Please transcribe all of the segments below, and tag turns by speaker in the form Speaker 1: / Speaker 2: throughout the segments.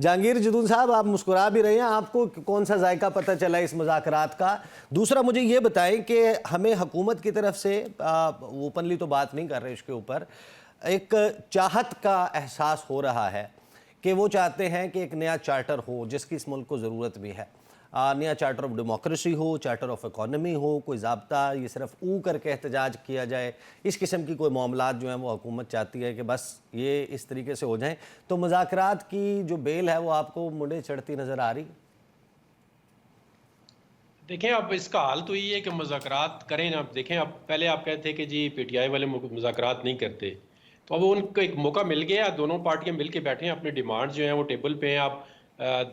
Speaker 1: جہانگیر جدون صاحب آپ مسکرا بھی رہے ہیں، آپ کو کون سا ذائقہ پتہ چلا اس مذاکرات کا؟ دوسرا مجھے یہ بتائیں کہ ہمیں حکومت کی طرف سے اوپنلی تو بات نہیں کر رہے اس کے اوپر، ایک چاہت کا احساس ہو رہا ہے کہ وہ چاہتے ہیں کہ ایک نیا چارٹر ہو جس کی اس ملک کو ضرورت بھی ہے، نیا چارٹر آف ڈیموکریسی ہو، چارٹر آف اکانومی ہو، کوئی ضابطہ، یہ صرف کر کے احتجاج کیا جائے، اس قسم کی کوئی معاملات جو ہیں وہ حکومت چاہتی ہے کہ بس یہ اس طریقے سے ہو جائیں۔ تو مذاکرات کی جو بیل ہے وہ آپ کو منڈے چڑھتی نظر آ رہی؟
Speaker 2: دیکھیں اب اس کا حال تو یہ ہے کہ مذاکرات کریں نا۔ اب دیکھیں، اب پہلے آپ کہتے ہیں کہ جی پی ٹی آئی والے مذاکرات نہیں کرتے، تو اب ان کو ایک موقع مل گیا، دونوں پارٹیاں مل کے بیٹھے ہیں، اپنے ڈیمانڈ جو ہیں وہ ٹیبل پہ ہیں۔ آپ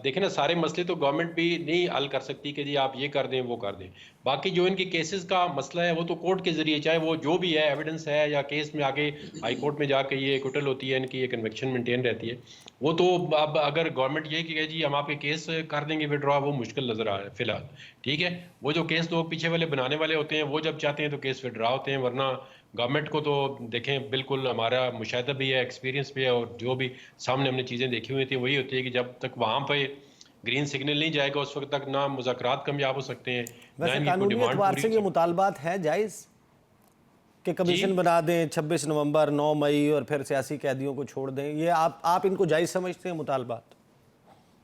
Speaker 2: دیکھیں نا، سارے مسئلے تو گورنمنٹ بھی نہیں حل کر سکتی کہ جی آپ یہ کر دیں وہ کر دیں۔ باقی جو ان کی کیسز کا مسئلہ ہے وہ تو کورٹ کے ذریعے، چاہے وہ جو بھی ہے ایویڈنس ہے یا کیس میں آگے ہائی کورٹ میں جا کے یہ ایکوٹل ہوتی ہے، ان کی یہ کنوکشن مینٹین رہتی ہے، وہ تو اب اگر گورنمنٹ یہ کہ جی ہم آپ کے کیس کر دیں گے وڈرا، وہ مشکل نظر آ رہا ہے فی الحال، ٹھیک ہے۔ وہ جو کیس لوگ پیچھے والے بنانے والے ہوتے ہیں وہ جب چاہتے ہیں تو کیس وڈرا ہوتے ہیں، ورنہ گورنمنٹ کو تو دیکھیں بالکل ہمارا مشاہدہ بھی ہے، ایکسپیرینس بھی ہے، اور جو بھی سامنے ہم نے چیزیں دیکھی ہوئی تھیں وہی ہوتی ہے کہ جب تک وہاں پہ گرین سگنل نہیں جائے گا اس وقت تک نہ مذاکرات کامیاب ہو سکتے ہیں، نہ
Speaker 1: ویسے
Speaker 2: ان کی کوئی
Speaker 1: قانونی
Speaker 2: ڈیمانڈ
Speaker 1: اعتبار
Speaker 2: پوری
Speaker 1: سے
Speaker 2: ہو
Speaker 1: یہ
Speaker 2: سکتی۔
Speaker 1: مطالبات ہیں جائز کہ کمیشن
Speaker 2: جی
Speaker 1: بنا دیں 26 نومبر 9 مئی اور پھر سیاسی قیدیوں کو چھوڑ دیں، یہ آپ ان کو جائز سمجھتے ہیں مطالبات؟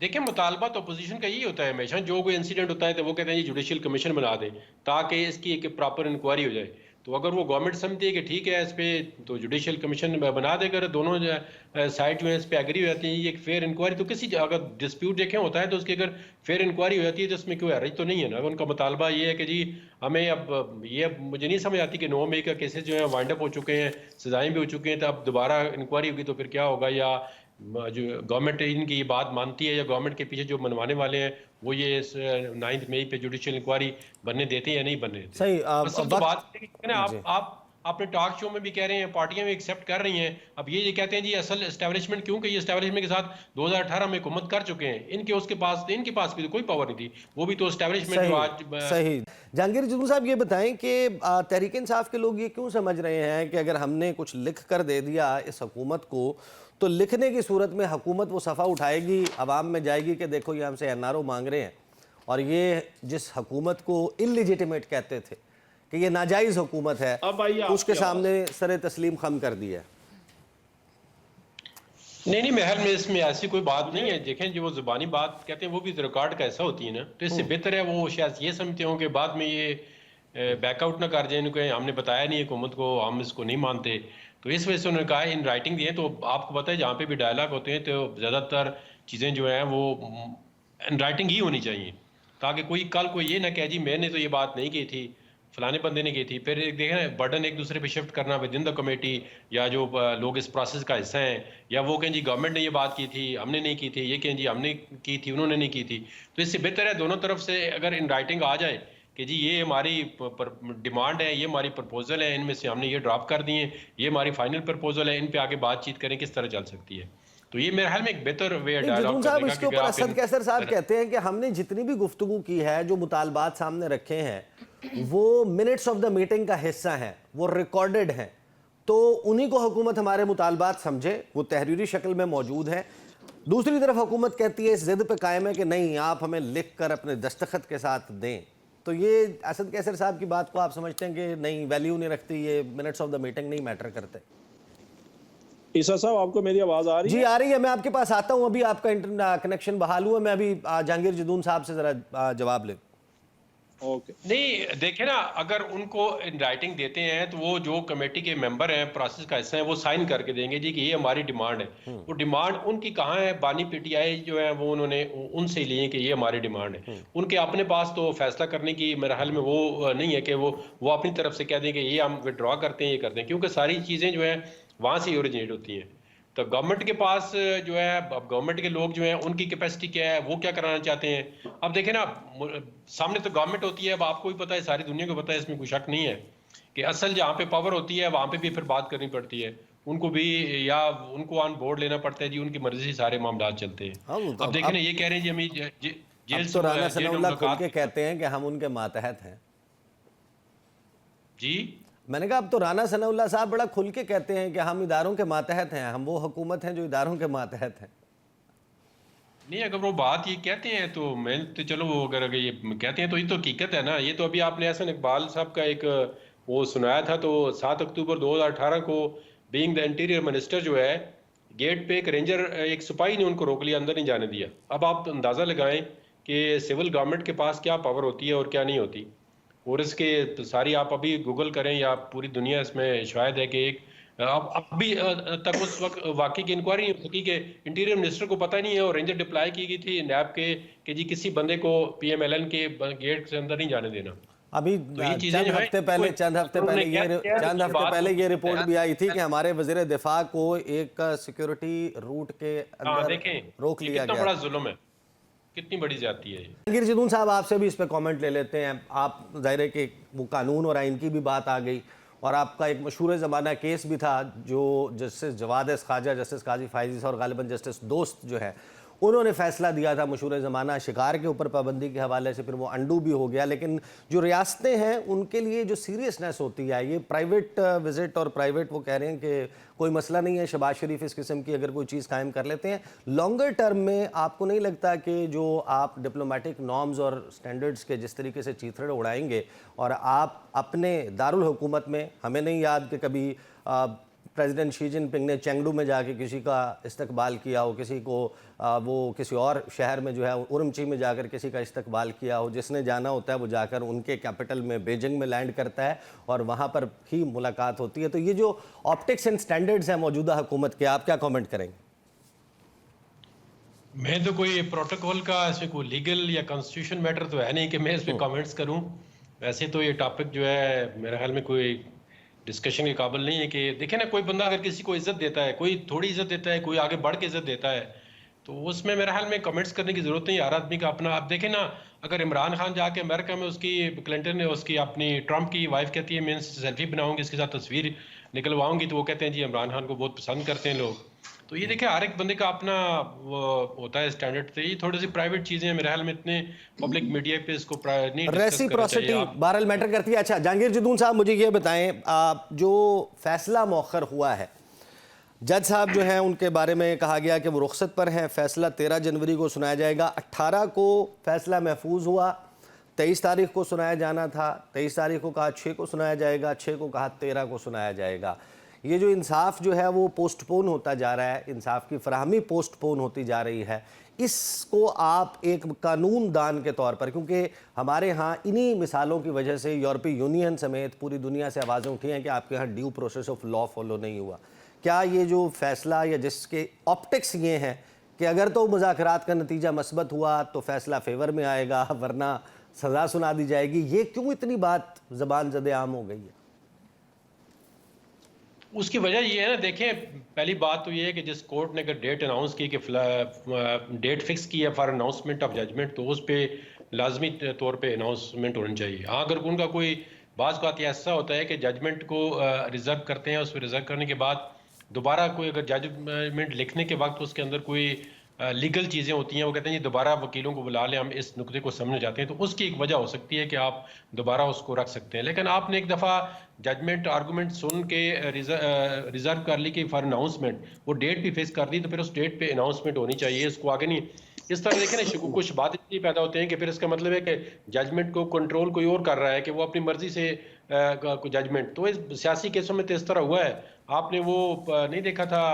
Speaker 2: دیکھیں، مطالبات اپوزیشن کا یہی ہوتا ہے ہمیشہ، جو کوئی انسیڈنٹ ہوتا ہے تو وہ کہتے ہیں جی جوڈیشل کمیشن بنا دیں تاکہ اس کی ایک پراپر انکوائری ہو جائے۔ تو اگر وہ گورنمنٹ سمجھتی ہے کہ ٹھیک ہے اس پہ تو جوڈیشل کمیشن بنا دے، کر دونوں سائڈ جو ہیں اس پہ ایگری ہو جاتی ہیں، یہ ایک فیئر انکوائری، تو کسی اگر ڈسپیوٹ دیکھیں ہوتا ہے تو اس کی اگر فیئر انکوائری ہو جاتی ہے تو اس میں کوئی حرج تو نہیں ہے نا۔ ان کا مطالبہ یہ ہے کہ جی ہمیں اب یہ مجھے نہیں سمجھ آتی کہ 9 مئی کا کیسز جو ہیں وائنڈ اپ ہو چکے ہیں، سزائیں بھی ہو چکی ہیں، تو اب دوبارہ انکوائری ہوگی تو پھر کیا ہوگا، یا جو گورنمنٹ ان کی یہ بات مانتی ہے یا گورنمنٹ کے پیچھے جو منوانے والے ہیں وہ یہ 9 مئی پہ جوڈیشل انکوائری بننے دیتے ہیں یا نہیں بننے دیتے۔
Speaker 1: صحیح
Speaker 2: اصل تو بات
Speaker 1: وقت
Speaker 2: ہے کہ نا
Speaker 1: جی
Speaker 2: آپ اپنے ٹاک شو میں بھی کہہ رہے ہیں، پارٹیاں بھی ایکسیپٹ کر رہی ہیں، اب یہ کہتے ہیں جی اصل اسٹیبلشمنٹ، کیونکہ یہ اسٹیبلشمنٹ کے ساتھ 2018 میں حکومت کر چکے ہیں، ان کے پاس بھی تو کوئی پاور نہیں تھی، وہ بھی تو اسٹیبلشمنٹ جو
Speaker 1: صحیح
Speaker 2: آج
Speaker 1: صحیح جہانگیر جدون صاحب یہ بتائیں کہ تحریک انصاف کے لوگ یہ کیوں سمجھ رہے ہیں کہ اگر ہم نے کچھ لکھ کر دے دیا اس حکومت کو تو لکھنے کی صورت میں حکومت وہ صفحہ اٹھائے گی، عوام میں جائے گی کہ دیکھو یہ ہم سے این آر او مانگ رہے ہیں، اور یہ جس حکومت کو انلیجیٹیمیٹ کہتے تھے کہ یہ ناجائز حکومت ہے،
Speaker 3: اب آئیے
Speaker 1: اس
Speaker 3: آپ
Speaker 1: کے
Speaker 3: کی آواز۔
Speaker 1: سامنے سر تسلیم خم کر دیا ہے؟
Speaker 2: نہیں محل میں اس میں ایسی کوئی بات نہیں ہے۔ دیکھیں جو وہ زبانی بات کہتے ہیں وہ بھی ریکارڈ کا ایسا ہوتی ہے نا، تو اس سے بہتر ہے وہ شاید یہ سمجھتے ہوں کہ بعد میں یہ بیک آؤٹ نہ کر جائیں کہ ہم نے بتایا نہیں حکومت کو، ہم اس کو نہیں مانتے، تو اس وجہ سے انہوں نے کہا ان رائٹنگ دیے۔ تو آپ کو پتہ ہے جہاں پہ بھی ڈائلاگ ہوتے ہیں تو زیادہ تر چیزیں جو ہیں وہ ان رائٹنگ ہی ہونی چاہیے، تاکہ کوئی کل کو یہ نہ کہے جی میں نے تو یہ بات نہیں کی تھی، فلانے بندے نے کی تھی، پھر دیکھیں برڈن ایک دوسرے پہ شفٹ کرنا ود ان دا کمیٹی، یا جو لوگ اس پروسیس کا حصہ ہیں، یا وہ کہیں جی گورنمنٹ نے یہ بات کی تھی ہم نے نہیں کی تھی، یہ کہیں جی ہم نے کی تھی انہوں نے نہیں کی تھی۔ تو اس سے بہتر ہے دونوں طرف سے اگر ان رائٹنگ آ جائے کہ جی یہ ہماری ڈیمانڈ ہے، یہ ہماری پرپوزل ہے، ان میں سے ہم نے یہ ڈراپ کر دی ہیں، یہ ہماری فائنل پرپوزل ہے، ان پہ آگے بات چیت کریں کس طرح چل سکتی ہے۔ تو یہ میرے خیال میں ایک بہتر وے ہے ڈائلاگ
Speaker 1: جدون صاحب
Speaker 2: کرنے کا،
Speaker 1: اس کے
Speaker 2: کیونکہ
Speaker 1: اوپر
Speaker 2: آپ
Speaker 1: اسد کیسر صاحب کہتے ہیں کہ ہم نے جتنی بھی گفتگو کی ہے، جو مطالبات سامنے رکھے ہیں وہ منٹس آف دا میٹنگ کا حصہ ہیں، وہ ریکارڈڈ ہیں، تو انہی کو حکومت ہمارے مطالبات سمجھے، وہ تحریری شکل میں موجود ہیں۔ دوسری طرف حکومت کہتی ہے اس ضد پہ قائم ہے کہ نہیں آپ ہمیں لکھ کر اپنے دستخط کے ساتھ دیں، تو یہ اسد کیسر صاحب کی بات کو آپ سمجھتے ہیں کہ نہیں ویلیو نہیں رکھتی، یہ منٹس آف دا میٹنگ نہیں میٹر کرتے؟
Speaker 3: عیسیٰ صاحب آپ کو میری آواز آ رہی ہے؟
Speaker 1: جی آ رہی ہے، میں آپ کے پاس آتا ہوں، ابھی آپ کا کنیکشن بحال ہوا، میں ابھی جہانگیر جدون صاحب سے ذرا جواب لیں۔
Speaker 3: اوکے۔
Speaker 2: نہیں دیکھیں نا، اگر ان کو ان رائٹنگ دیتے ہیں تو وہ جو کمیٹی کے ممبر ہیں پروسیس کا حصہ ہیں وہ سائن کر کے دیں گے جی کہ یہ ہماری ڈیمانڈ ہے۔ وہ ڈیمانڈ ان کی کہاں ہے؟ بانی پی ٹی آئی جو ہے وہ انہوں نے ان سے لیے کہ یہ ہماری ڈیمانڈ ہے، ان کے اپنے پاس تو فیصلہ کرنے کی میرے حال میں وہ نہیں ہے کہ وہ اپنی طرف سے کہہ دیں کہ یہ ہم وڈرا کرتے ہیں یہ کرتے ہیں، کیونکہ ساری چیزیں جو ہیں وہاں سے اوریجنیٹ ہوتی ہیں۔ تو گورنمنٹ کے پاس جو ہے اب گورنمنٹ کے لوگ جو ہیں ان کی کیپیسٹی کیا ہے، وہ کیا کرانا چاہتے ہیں۔ اب دیکھیں نا سامنے تو گورنمنٹ ہوتی ہے، اب آپ کو بھی پتہ ہے ساری دنیا کو پتہ ہے، اس میں کوئی شک نہیں ہے کہ اصل جہاں پہ پاور ہوتی ہے وہاں پہ بھی پھر بات کرنی پڑتی ہے، ان کو بھی یا ان کو آن بورڈ لینا پڑتا ہے، جی ان کی مرضی سے سارے معاملات چلتے ہیں۔ اب دیکھیں نا یہ کہہ رہے ہیں جی ہمیں
Speaker 1: اب
Speaker 2: جیل سے
Speaker 1: تو رانا ثناء
Speaker 2: میں
Speaker 1: اللہ کھل
Speaker 2: ملاقات
Speaker 1: کے کہتے ہیں کہ ہم ان کے ماتحت ہیں۔
Speaker 2: جی
Speaker 1: میں نے کہا اب تو رانا ثناء اللہ صاحب بڑا کھل کے کہتے ہیں کہ ہم اداروں کے ماتحت ہیں، ہم وہ حکومت ہیں جو اداروں کے ماتحت ہیں۔
Speaker 2: نہیں اگر وہ بات یہ کہتے ہیں تو میں تو چلو وہ اگر یہ کہتے ہیں تو یہ تو حقیقت ہے نا. یہ تو ابھی آپ نے احسن اقبال صاحب کا ایک وہ سنایا تھا تو 7 اکتوبر 2018 کو بینگ دا انٹیریئر منسٹر جو ہے گیٹ پہ ایک رینجر ایک سپاہی نے ان کو روک لیا, اندر نہیں جانے دیا. اب آپ اندازہ لگائیں کہ سول گورنمنٹ کے پاس کیا پاور ہوتی ہے اور کیا نہیں ہوتی. اور اس کے ساری آپ ابھی گوگل کریں یا پوری دنیا اس میں شاید ہے کہ ایک ابھی تک اس وقت واقعی کی انکوائری نہیں ہو سکی کہ انٹیریئر منسٹر کو پتہ نہیں ہے اور رینجر ڈپلائی کی گئی تھی نیب کے کہ جی کسی بندے کو پی ایم ایل این کے گیٹ سے اندر نہیں جانے دینا.
Speaker 1: ابھی چند ہفتے پہلے یہ رپورٹ بھی آئی تھی کہ ہمارے وزیر دفاع کو ایک سیکیورٹی روٹ کے اندر روک لیا گیا.
Speaker 2: کتنا بڑا ظلم ہے, کتنی بڑی زیادتی ہے یہ.
Speaker 1: جہانگیر جدون صاحب آپ سے بھی اس پہ کامنٹ لے لیتے ہیں. آپ ظاہر ہے کہ وہ قانون اور آئین کی بھی بات آ گئی اور آپ کا ایک مشہور زمانہ کیس بھی تھا جو جسٹس جواد خواجہ, جسٹس قاضی فائزی اور غالباً جسٹس دوست جو ہے انہوں نے فیصلہ دیا تھا مشہور زمانہ شکار کے اوپر پابندی کے حوالے سے, پھر وہ انڈو بھی ہو گیا. لیکن جو ریاستیں ہیں ان کے لیے جو سیریسنس ہوتی ہے, یہ پرائیویٹ وزٹ اور پرائیویٹ وہ کہہ رہے ہیں کہ کوئی مسئلہ نہیں ہے, شہباز شریف اس قسم کی اگر کوئی چیز قائم کر لیتے ہیں لانگر ٹرم میں, آپ کو نہیں لگتا کہ جو آپ ڈپلومیٹک نارمز اور سٹینڈرڈز کے جس طریقے سے چیتھڑ اڑائیں گے اور آپ اپنے دارالحکومت میں, ہمیں نہیں یاد کہ کبھی پریزیڈنٹ شی جن پنگ نے چینگڈو میں جا کے کسی کا استقبال کیا ہو, کسی کو وہ کسی اور شہر میں جو ہے اورمچی میں جا کر کسی کا استقبال کیا ہو. جس نے جانا ہوتا ہے وہ جا کر ان کے کیپٹل میں بیجنگ میں لینڈ کرتا ہے اور وہاں پر ہی ملاقات ہوتی ہے. تو یہ جو آپٹکس اینڈ سٹینڈرڈز ہیں موجودہ حکومت کے, آپ کیا کامنٹ کریں گے؟
Speaker 2: میں تو کوئی پروٹوکول کا اس میں کوئی لیگل یا کانسٹیٹیوشن میٹر تو ہے نہیں کہ میں اس پہ کامنٹس کروں. ویسے تو یہ ٹاپک جو ہے میرے خیال میں کوئی ڈسکشن کے قابل نہیں ہے. کہ دیکھیں نا, کوئی بندہ اگر کسی کو عزت دیتا ہے, کوئی تھوڑی عزت دیتا ہے, کوئی آگے بڑھ کے عزت دیتا ہے, تو اس میں میرے خیال میں کمنٹس کرنے کی ضرورت نہیں. ہر آدمی کا اپنا, آپ دیکھیں نا اگر عمران خان جا کے امریکہ میں اس کی کلنٹن نے اس کی اپنی ٹرمپ کی وائف کہتی ہے میں سیلفی بناؤں گی, اس کے ساتھ تصویر نکلواؤں گی, تو وہ کہتے ہیں جی عمران خان کو بہت پسند کرتے ہیں لوگ. تو یہ دیکھیں ہر ایک بندے کا اپنا وہ ہوتا ہے اسٹینڈرڈ. تو یہ تھوڑی سی پرائیویٹ چیزیں ہیں میرے خیال میں اتنے پبلک میڈیا پہ اس کو نہیں ڈسکس کرنا چاہیے.
Speaker 1: بہرحال میٹر کرتی ہے. اچھا جہانگیر جدون صاحب مجھے یہ بتائیں, جو فیصلہ مؤخر ہوا ہے, جج صاحب جو ہیں ان کے بارے میں کہا گیا کہ وہ رخصت پر ہیں, فیصلہ 13 جنوری کو سنایا جائے گا. 18 کو فیصلہ محفوظ ہوا, 23 تاریخ کو سنایا جانا تھا, 23 تاریخ کو کہا 6 کو سنایا جائے گا, 6 کو کہا 13 کو سنایا جائے گا. یہ جو انصاف جو ہے وہ پوسٹ پون ہوتا جا رہا ہے, انصاف کی فراہمی پوسٹ پون ہوتی جا رہی ہے, اس کو آپ ایک قانون دان کے طور پر, کیونکہ ہمارے ہاں انہی مثالوں کی وجہ سے یورپی یونین سمیت پوری دنیا سے آوازیں اٹھی ہیں کہ آپ کے ہاں due process of law follow نہیں ہوا, کیا یہ جو فیصلہ یا جس کے آپٹکس یہ ہیں کہ اگر تو مذاکرات کا نتیجہ مثبت ہوا تو فیصلہ فیور میں آئے گا ورنہ سزا سنا دی جائے گی, یہ کیوں اتنی بات زبان زد عام ہو گئی ہے؟
Speaker 2: اس کی وجہ یہ ہے نا, دیکھیں پہلی بات تو یہ ہے کہ جس کورٹ نے اگر ڈیٹ اناؤنس کی کہ ڈیٹ فکس کی ہے فار اناؤنسمنٹ آف ججمنٹ, تو اس پہ لازمی طور پہ اناؤنسمنٹ ہونی چاہیے. ہاں اگر ان کا کوئی بعض بات ایسا ہوتا ہے کہ ججمنٹ کو ریزرو کرتے ہیں, اس پہ ریزرو کرنے کے بعد دوبارہ کوئی اگر ججمنٹ لکھنے کے وقت اس کے اندر کوئی لیگل چیزیں ہوتی ہیں, وہ کہتے ہیں جی دوبارہ وکیلوں کو بلا لیں, ہم اس نقطے کو سمجھنا چاہتے ہیں, تو اس کی ایک وجہ ہو سکتی ہے کہ آپ دوبارہ اس کو رکھ سکتے ہیں. لیکن آپ نے ایک دفعہ ججمنٹ آرگومنٹ سن کے ریزرو کر لی کہ فار اناؤنسمنٹ, وہ ڈیٹ بھی فکس کر دی, تو پھر اس ڈیٹ پہ اناؤنسمنٹ ہونی چاہیے, اس کو آگے نہیں. اس طرح دیکھیں نا شکوک کچھ بات اتنی پیدا ہوتے ہیں کہ پھر اس کا مطلب ہے کہ ججمنٹ کو کنٹرول کوئی اور کر رہا ہے, کہ وہ اپنی مرضی سے ججمنٹ. تو اس سیاسی کیسوں میں تو اس طرح ہوا ہے. آپ نے وہ نہیں دیکھا تھا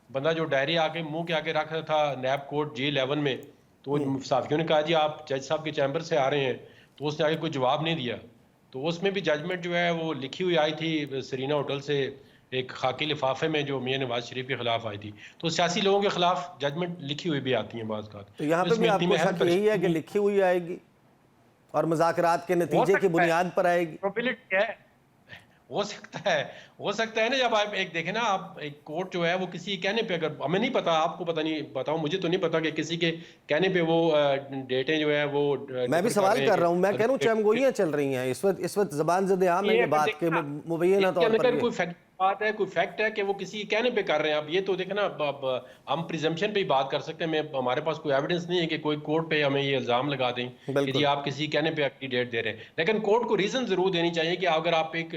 Speaker 2: بندہ جو ڈائری آگے منہ کے آگے رکھا تھا نیب کورٹ G11 میں, تو صحافیوں نے کہا جی آپ جج صاحب کے چیمبر سے آ رہے ہیں, تو اس نے آگے کوئی جواب نہیں دیا. تو اس میں بھی ججمنٹ جو ہے وہ لکھی ہوئی آئی تھی سرینا ہوٹل سے ایک خاکی لفافے میں, جو میاں نواز شریف کے خلاف آئی تھی. تو سیاسی لوگوں کے خلاف ججمنٹ لکھی ہوئی بھی آتی ہیں بعض کا.
Speaker 1: تو یہاں پہ بھی آپ کو شک یہی ہے کہ لکھی ہوئی آئے گی اور مذاکرات کے نتیجے کی بنیاد پر آئے گی؟
Speaker 2: پروبیلٹی ہے, ہو سکتا ہے نا. جب آپ ایک دیکھیں نا, آپ ایک کورٹ جو ہے وہ کسی کہنے پہ, اگر ہمیں نہیں پتا, آپ کو پتہ نہیں, بتاؤ مجھے تو نہیں پتا کہ کسی کے کہنے پہ وہ ڈیٹیں جو ہے وہ,
Speaker 1: میں بھی سوال کر رہا ہوں, میں کہہ رہا ہوں چم گوئیاں چل رہی ہیں اس وقت زبان زد عام ہے یہ بات کے مبینہ طور پر.
Speaker 2: کوئی فیکٹ بات ہے, کوئی فیکٹ ہے کہ وہ کسی کہنے پہ کر رہے ہیں. اب یہ تو دیکھنا ہم پریزمپشن پہ ہی بات کر سکتے ہیں, ہمارے پاس کوئی ایویڈنس نہیں ہے کہ کوئی کورٹ پہ ہمیں یہ الزام لگا دیں کہ جی آپ کسی کہنے پہ اپنی ڈیٹ دے رہے ہیں. لیکن کورٹ کو ریزن ضرور دینی چاہیے کہ اگر آپ ایک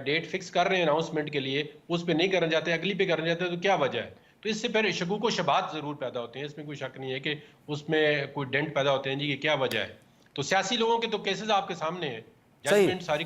Speaker 2: ڈیٹ فکس کر رہے ہیں اناؤنسمنٹ کے لیے, اس پہ نہیں کرنا چاہتے, اگلی پہ کرنا چاہتے ہیں, تو کیا وجہ ہے. تو اس سے پھر شکوک و شبہات ضرور پیدا ہوتے ہیں، اس میں کوئی شک نہیں ہے کہ اس میں کوئی ڈنٹ پیدا ہوتے ہیں جی کہ کیا وجہ ہے. تو سیاسی لوگوں کے تو کیسز آپ کے سامنے ہیں،
Speaker 1: صحیح.
Speaker 2: ججمنٹ ساری